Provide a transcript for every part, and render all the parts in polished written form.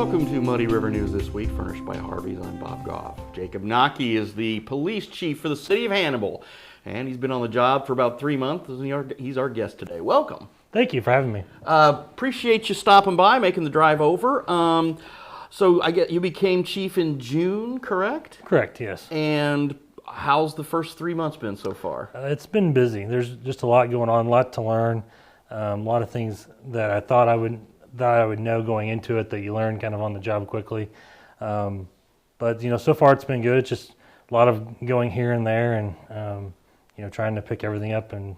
Welcome to Muddy River News This Week, furnished by Harvey's. I'm Bob Goff. Jacob Nacke is the police chief for the city of Hannibal, and he's been on the job for about 3 months. He's our guest today. Welcome. Thank you for having me. Appreciate you stopping by, making the drive over. So I get you became chief in June, correct? Correct, yes. And how's the first 3 months been so far? It's been busy. There's just a lot going on, a lot to learn, a lot of things that I thought I would know going into it that you learn kind of on the job quickly. But so far it's been good. It's just a lot of going here and there, and trying to pick everything up and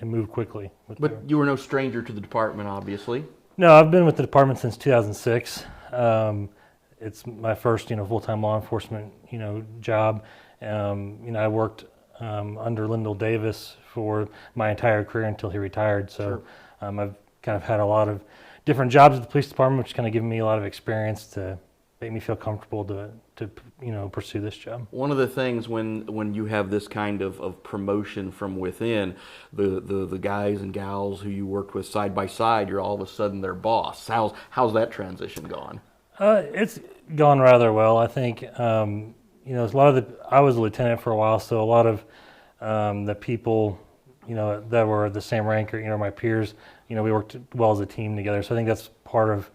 move quickly. But you were no stranger to the department, obviously. No, I've been with the department since 2006. It's my first full-time law enforcement job. I worked under Lyndall Davis for my entire career until he retired. So I've kind of had a lot of different jobs at the police department, which kind of given me a lot of experience to make me feel comfortable to pursue this job. One of the things when you have this kind of promotion from within, the guys and gals who you worked with side by side, you're all of a sudden their boss. How's that transition gone? It's gone rather well. I think a lot of I was a lieutenant for a while, so a lot of the people that were the same rank or my peers, we worked well as a team together. So I think that's part of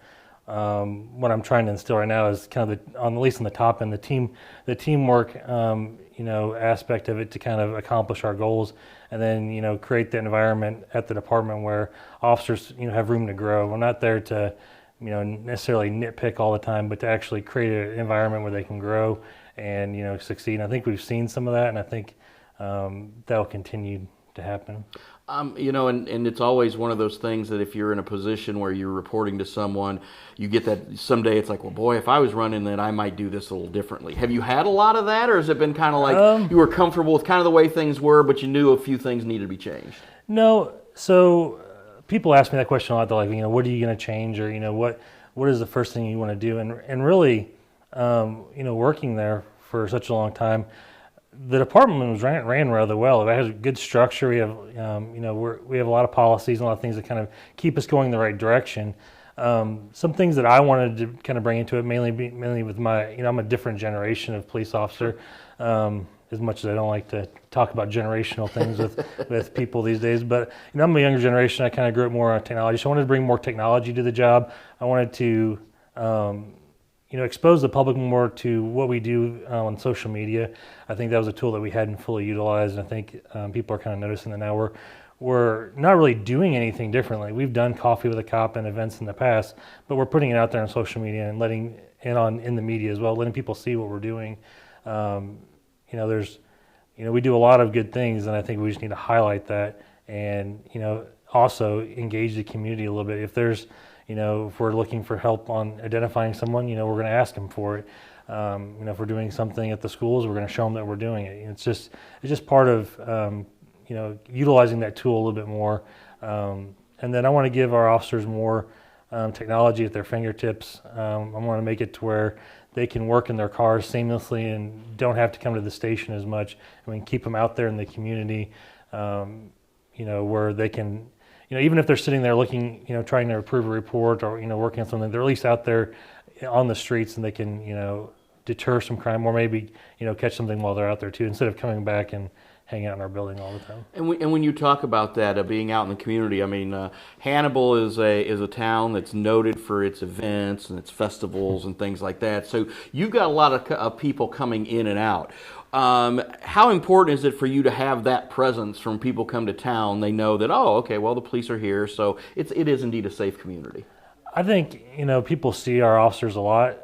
what I'm trying to instill right now is kind of at least on the top end, the teamwork aspect of it to kind of accomplish our goals, and then create the environment at the department where officers have room to grow. We're not there to necessarily nitpick all the time, but to actually create an environment where they can grow and succeed. And I think we've seen some of that, and I think that'll continue to happen. And it's always one of those things that if you're in a position where you're reporting to someone, you get that someday it's like, well, boy, if I was running that, I might do this a little differently. Have you had a lot of that, or has it been kind of like you were comfortable with kind of the way things were, but you knew a few things needed to be changed? No. So people ask me that question a lot. They're like, what are you going to change, or what is the first thing you want to do? And really, working there for such a long time, the department was ran rather well. It has a good structure. We have, we have a lot of policies and a lot of things that kind of keep us going in the right direction. Some things that I wanted to kind of bring into it, mainly with my, I'm a different generation of police officer. As much as I don't like to talk about generational things with people these days, but I'm a younger generation. I kind of grew up more on technology, so I wanted to bring more technology to the job. I wanted to expose the public more to what we do on social media. I think that was a tool that we hadn't fully utilized, and I think people are kind of noticing that now we're not really doing anything differently. We've done Coffee with a Cop and events in the past, but we're putting it out there on social media and letting it on in the media as well, letting people see what we're doing. We do a lot of good things, and I think we just need to highlight that and, also engage the community a little bit. If there's, if we're looking for help on identifying someone, we're going to ask them for it. If we're doing something at the schools, we're going to show them that we're doing it. It's just part of, utilizing that tool a little bit more. And then I want to give our officers more technology at their fingertips. I want to make it to where they can work in their cars seamlessly and don't have to come to the station as much. And we can keep them out there in the community, where they can, even if they're sitting there looking, trying to approve a report or, working on something, they're at least out there on the streets and they can, deter some crime or maybe, catch something while they're out there too, instead of coming back and hanging out in our building all the time. And when you talk about that, being out in the community, I mean, Hannibal is a town that's noted for its events and its festivals and things like that. So you've got a lot of people coming in and out. How important is it for you to have that presence from people come to town? They know that, oh, okay, well, the police are here, so it is indeed a safe community. I think, people see our officers a lot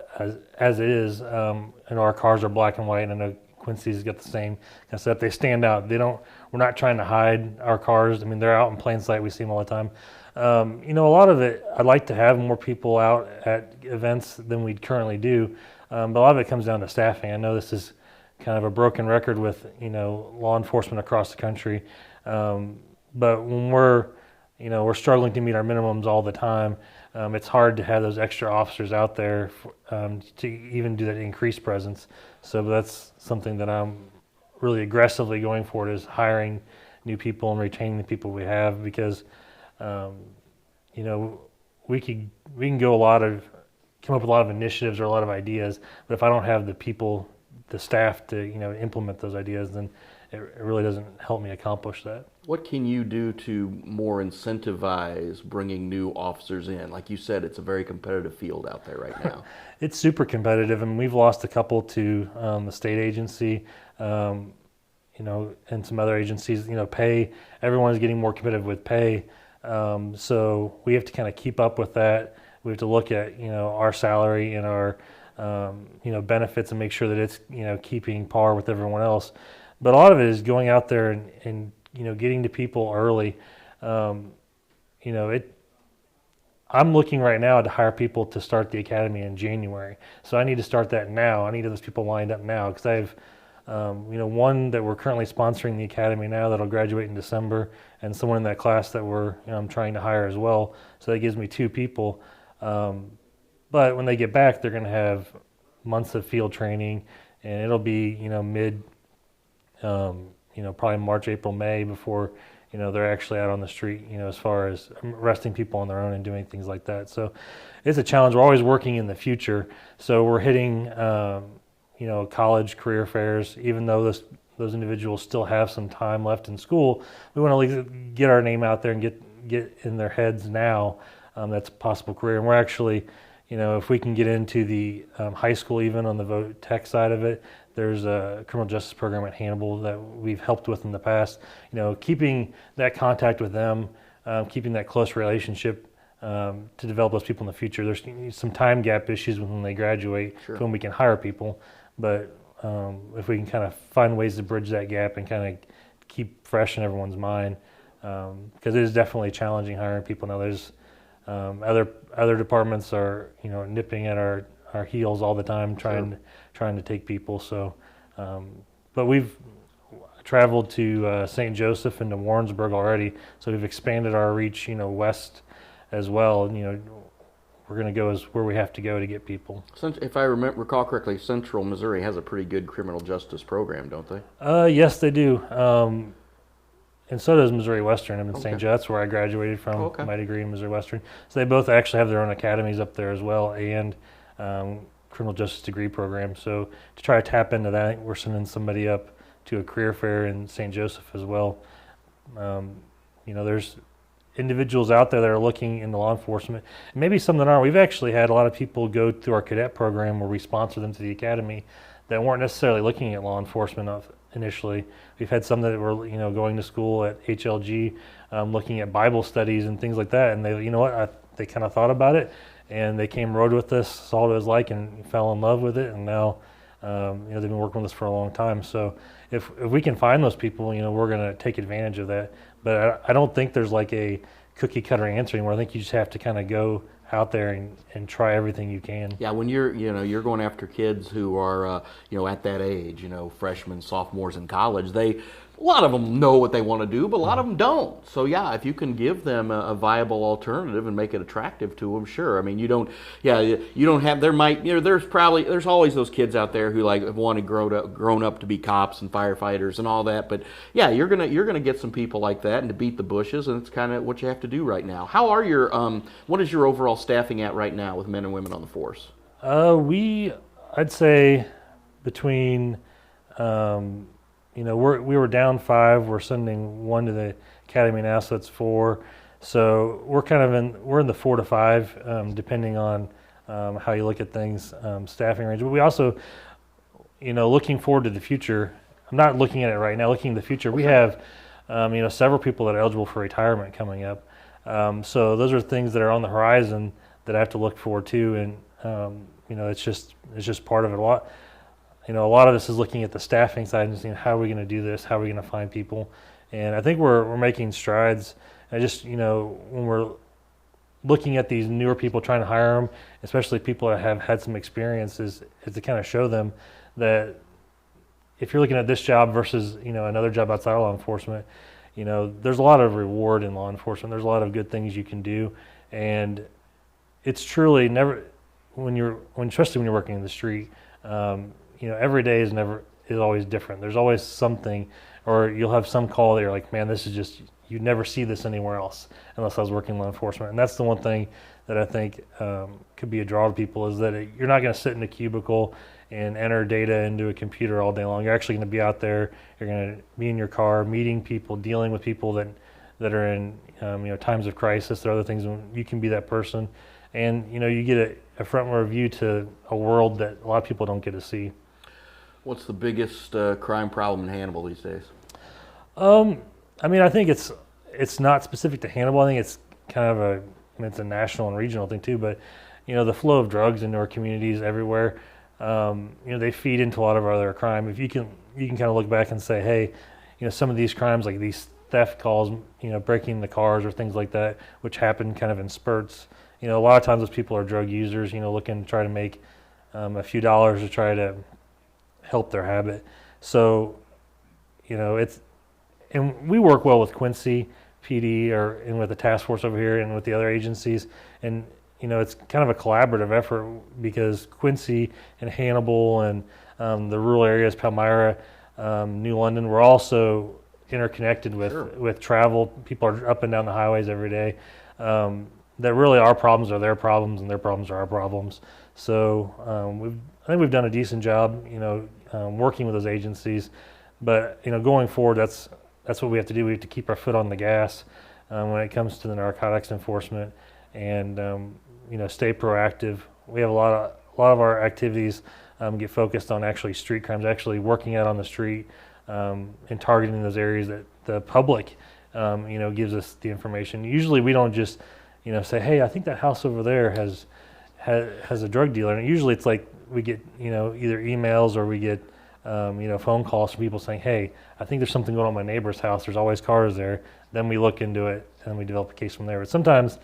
as it is. Our cars are black and white, and I know Quincy's got the same kind of stuff. They stand out. We're not trying to hide our cars. I mean, they're out in plain sight. We see them all the time. A lot of it, I'd like to have more people out at events than we currently do. But a lot of it comes down to staffing. I know this is kind of a broken record with, law enforcement across the country. But when we're struggling to meet our minimums all the time, it's hard to have those extra officers out there to even do that increased presence. So that's something that I'm really aggressively going for, is hiring new people and retaining the people we have, because we can go a lot of come up with a lot of initiatives or a lot of ideas, but if I don't have the people, the staff to implement those ideas, then it really doesn't help me accomplish that. What can you do to more incentivize bringing new officers in? Like you said, it's a very competitive field out there right now. It's super competitive, and we've lost a couple to the state agency, and some other agencies. Pay. Everyone is getting more competitive with pay, so we have to kind of keep up with that. We have to look at our salary and our benefits and make sure that it's keeping par with everyone else. But a lot of it is going out there and getting to people early. I'm looking right now to hire people to start the academy in January. So I need to start that now. I need those people lined up now because I have, one that we're currently sponsoring the academy now that'll graduate in December, and someone in that class that we're I'm trying to hire as well. So that gives me 2 people. But when they get back, they're going to have months of field training, and it'll be mid. Probably March, April, May before, they're actually out on the street, as far as arresting people on their own and doing things like that. So it's a challenge. We're always working in the future. So we're hitting, college career fairs, even though those individuals still have some time left in school. We want to at least get our name out there and get in their heads now. That's a possible career. And we're actually, if we can get into the high school, even on the vote tech side of it, there's a criminal justice program at Hannibal that we've helped with in the past. Keeping that contact with them, keeping that close relationship to develop those people in the future. There's some time gap issues when they graduate to when we can hire people, but if we can kind of find ways to bridge that gap and kind of keep fresh in everyone's mind, because it is definitely challenging hiring people now. There's other departments are nipping at our heels all the time, trying to take people. So, but we've traveled to St. Joseph and to Warrensburg already, so we've expanded our reach, west as well. We're going to go as where we have to go to get people. If I recall correctly, Central Missouri has a pretty good criminal justice program, don't they? Yes, they do. And so does Missouri Western. I'm in St. Joe. That's where I graduated from my degree in Missouri Western. So they both actually have their own academies up there as well, and criminal justice degree program. So to try to tap into that, we're sending somebody up to a career fair in St. Joseph as well. There's individuals out there that are looking into law enforcement, and maybe some that aren't. We've actually had a lot of people go through our cadet program where we sponsor them to the academy that weren't necessarily looking at law enforcement initially. We've had some that were going to school at HLG, looking at Bible studies and things like that, and they kind of thought about it, and they came rode with us, saw what it was like, and fell in love with it, and now they've been working with us for a long time. So if we can find those people, we're going to take advantage of that. But I don't think there's like a cookie cutter answer anymore. I think you just have to kind of go out there and try everything you can. Yeah, when you're going after kids who are at that age, freshmen, sophomores in college, a lot of them know what they want to do, but a lot of them don't. So yeah, if you can give them a viable alternative and make it attractive to them, sure. I mean, there's always those kids out there who have wanted grown up to be cops and firefighters and all that. But yeah, you're gonna get some people like that and to beat the bushes, and it's kind of what you have to do right now. How are what is your overall staffing at right now with men and women on the force? I'd say between. We were down 5. We're sending 1 to the academy now, so it's 4. So we're in the 4 to 5, depending on how you look at things, staffing range. But we also, looking forward to the future. I'm not looking at it right now. Looking at the future, we have, several people that are eligible for retirement coming up. So those are things that are on the horizon that I have to look forward to, and it's just part of it. A lot of this is looking at the staffing side and seeing how are we going to do this, how are we going to find people, and I think we're making strides. I just when we're looking at these newer people, trying to hire them, especially people that have had some experiences, is to kind of show them that if you're looking at this job versus another job outside of law enforcement, there's a lot of reward in law enforcement. There's a lot of good things you can do, and it's truly never especially when you're working in the street. Every day is always different. There's always something, or you'll have some call that you're like, man, this is just, you'd never see this anywhere else unless I was working in law enforcement. And that's the one thing that I think could be a draw to people is that you're not going to sit in a cubicle and enter data into a computer all day long. You're actually going to be out there. You're going to be in your car, meeting people, dealing with people that are in times of crisis. There are other things when you can be that person, and you get a front row view to a world that a lot of people don't get to see. What's the biggest crime problem in Hannibal these days? I think it's not specific to Hannibal. I think it's kind of it's a national and regional thing too. But the flow of drugs into our communities everywhere. They feed into a lot of our other crime. If you can kind of look back and say, hey, some of these crimes like these theft calls, breaking the cars or things like that, which happen kind of in spurts. A lot of times those people are drug users, looking to try to make a few dollars to try to help their habit. So, and we work well with Quincy PD and with the task force over here and with the other agencies. And, it's kind of a collaborative effort because Quincy and Hannibal and the rural areas, Palmyra, New London, we're also interconnected with travel. People are up and down the highways every day. That really our problems are their problems and their problems are our problems. So I think we've done a decent job, working with those agencies. But going forward, that's what we have to do. We have to keep our foot on the gas when it comes to the narcotics enforcement, and stay proactive. We have a lot of our activities get focused on actually street crimes, actually working out on the street and targeting those areas that the public gives us the information. Usually we don't just say, hey, I think that house over there has a drug dealer, and usually it's like we get either emails or we get phone calls from people saying, hey, I think there's something going on in my neighbor's house. There's always cars there. Then we look into it and we develop a case from there. But sometimes,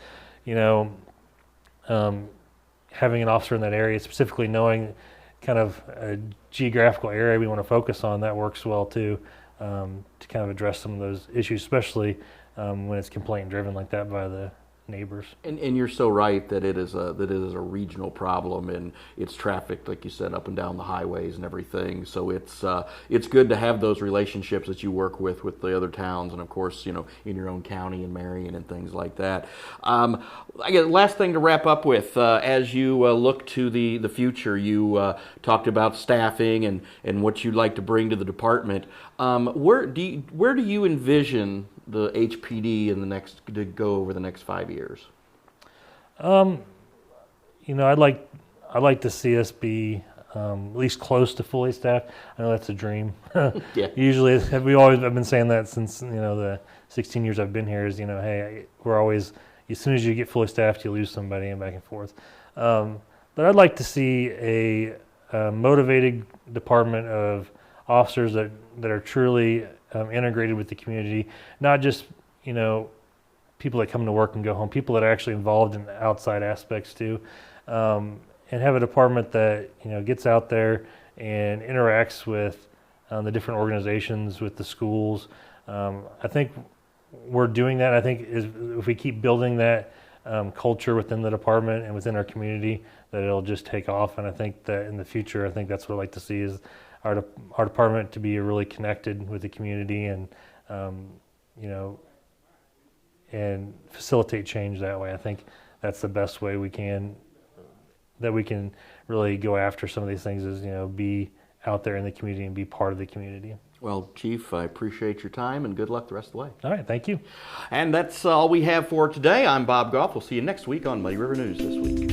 having an officer in that area, specifically knowing kind of a geographical area we want to focus on, that works well too, to kind of address some of those issues, especially when it's complaint driven like that by the neighbors. And you're so right that it is a regional problem, and it's trafficked, like you said, up and down the highways and everything. So it's good to have those relationships that you work with the other towns, and of course, in your own county and Marion and things like that. I guess last thing to wrap up with, as you look to the future, you talked about staffing and what you'd like to bring to the department. Where do you envision the HPD to go over the next 5 years? I'd like to see us be at least close to fully staffed. I know that's a dream. Yeah. Usually, I've been saying that since the 16 years I've been here. Is hey, we're always, as soon as you get fully staffed, you lose somebody, and back and forth. But I'd like to see a motivated department of officers that are truly integrated with the community, not just people that come to work and go home, people that are actually involved in the outside aspects too, and have a department that gets out there and interacts with the different organizations, with the schools. I think we're doing that. I think if we keep building that culture within the department and within our community, that it'll just take off. And I think that in the future, I think that's what I'd like to see is our department to be really connected with the community and and facilitate change that way. I think that's the best way we can really go after some of these things is be out there in the community and be part of the community. Well, Chief, I appreciate your time and good luck the rest of the way. All right, thank you. And that's all we have for today. I'm Bob Goff. We'll see you next week on Muddy River News This Week.